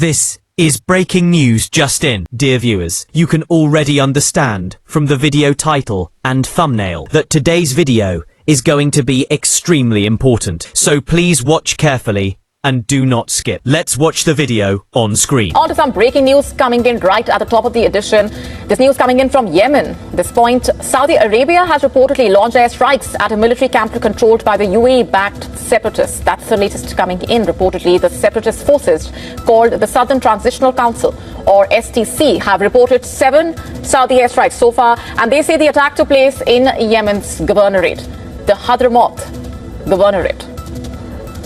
This is breaking news just in. Dear viewers, you can already understand from the video title and thumbnail that today's video is going to be extremely important. So please watch carefully and do not skip. Let's watch the video on screen. On to some breaking news coming in right at the top of the edition. This news coming in from Yemen. At this point, Saudi Arabia has reportedly launched airstrikes at a military camp controlled by the UAE-backed separatists. That's the latest coming in. Reportedly, the separatist forces called the Southern Transitional Council, or STC, have reported 7 Saudi airstrikes so far, and they say the attack took place in Yemen's governorate, the Hadhramaut governorate.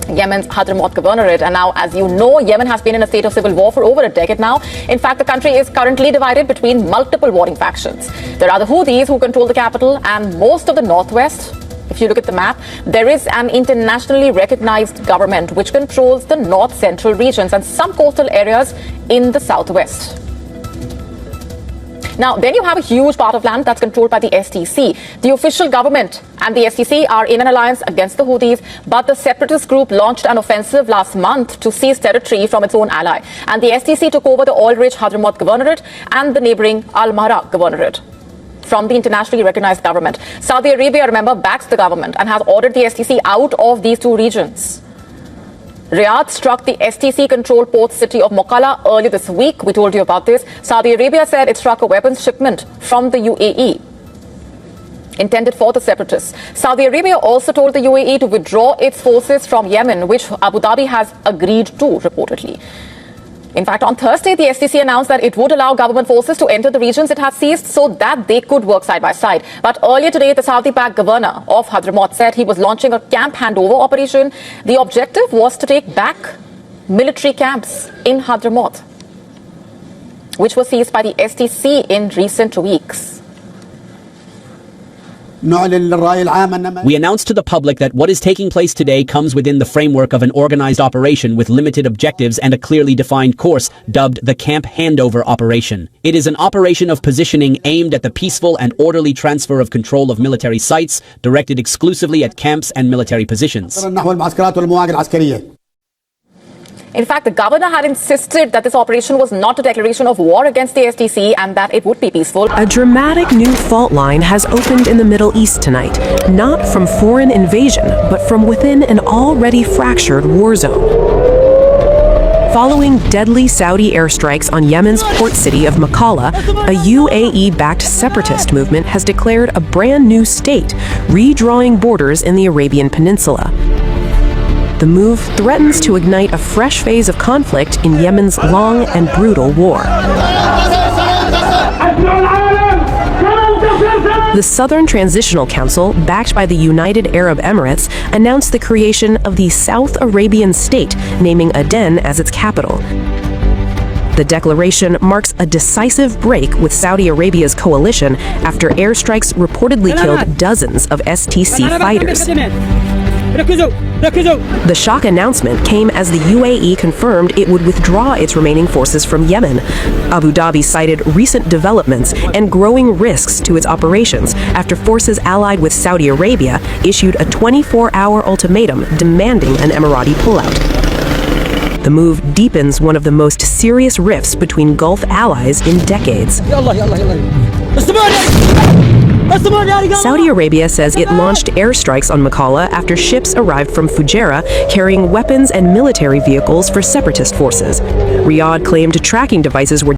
Yemen's Hadhramaut governorate. And now, as you know, Yemen has been in a state of civil war for over a decade now. In fact, the country is currently divided between multiple warring factions. There are the Houthis, who control the capital and most of the northwest. If you look at the map, there is an internationally recognized government which controls the north-central regions and some coastal areas in the southwest. Now, then you have a huge part of land that's controlled by the STC. The official government and the STC are in an alliance against the Houthis, but the separatist group launched an offensive last month to seize territory from its own ally. And the STC took over the oil-rich Hadhramaut governorate and the neighboring Al-Mahra governorate from the internationally recognized government. Saudi Arabia, remember, backs the government and has ordered the STC out of these two regions. Riyadh struck the STC-controlled port city of Mokalla earlier this week. We told you about this. Saudi Arabia said it struck a weapons shipment from the UAE intended for the separatists. Saudi Arabia also told the UAE to withdraw its forces from Yemen, which Abu Dhabi has agreed to, reportedly. In fact, on Thursday, the STC announced that it would allow government forces to enter the regions it has seized so that they could work side by side. But earlier today, the Saudi-backed governor of Hadhramaut said he was launching a camp handover operation. The objective was to take back military camps in Hadhramaut, which were seized by the STC in recent weeks. We announced to the public that what is taking place today comes within the framework of an organized operation with limited objectives and a clearly defined course, dubbed the Camp Handover Operation. It is an operation of positioning aimed at the peaceful and orderly transfer of control of military sites, directed exclusively at camps and military positions. In fact, the governor had insisted that this operation was not a declaration of war against the STC and that it would be peaceful. A dramatic new fault line has opened in the Middle East tonight, not from foreign invasion, but from within an already fractured war zone. Following deadly Saudi airstrikes on Yemen's port city of Mokalla, a UAE-backed separatist movement has declared a brand new state, redrawing borders in the Arabian Peninsula. The move threatens to ignite a fresh phase of conflict in Yemen's long and brutal war. The Southern Transitional Council, backed by the United Arab Emirates, announced the creation of the South Arabian state, naming Aden as its capital. The declaration marks a decisive break with Saudi Arabia's coalition after airstrikes reportedly killed dozens of STC fighters. The shock announcement came as the UAE confirmed it would withdraw its remaining forces from Yemen. Abu Dhabi cited recent developments and growing risks to its operations after forces allied with Saudi Arabia issued a 24-hour ultimatum demanding an Emirati pullout. The move deepens one of the most serious rifts between Gulf allies in decades. Saudi Arabia says it launched airstrikes on Mokalla after ships arrived from Fujairah carrying weapons and military vehicles for separatist forces. Riyadh claimed tracking devices were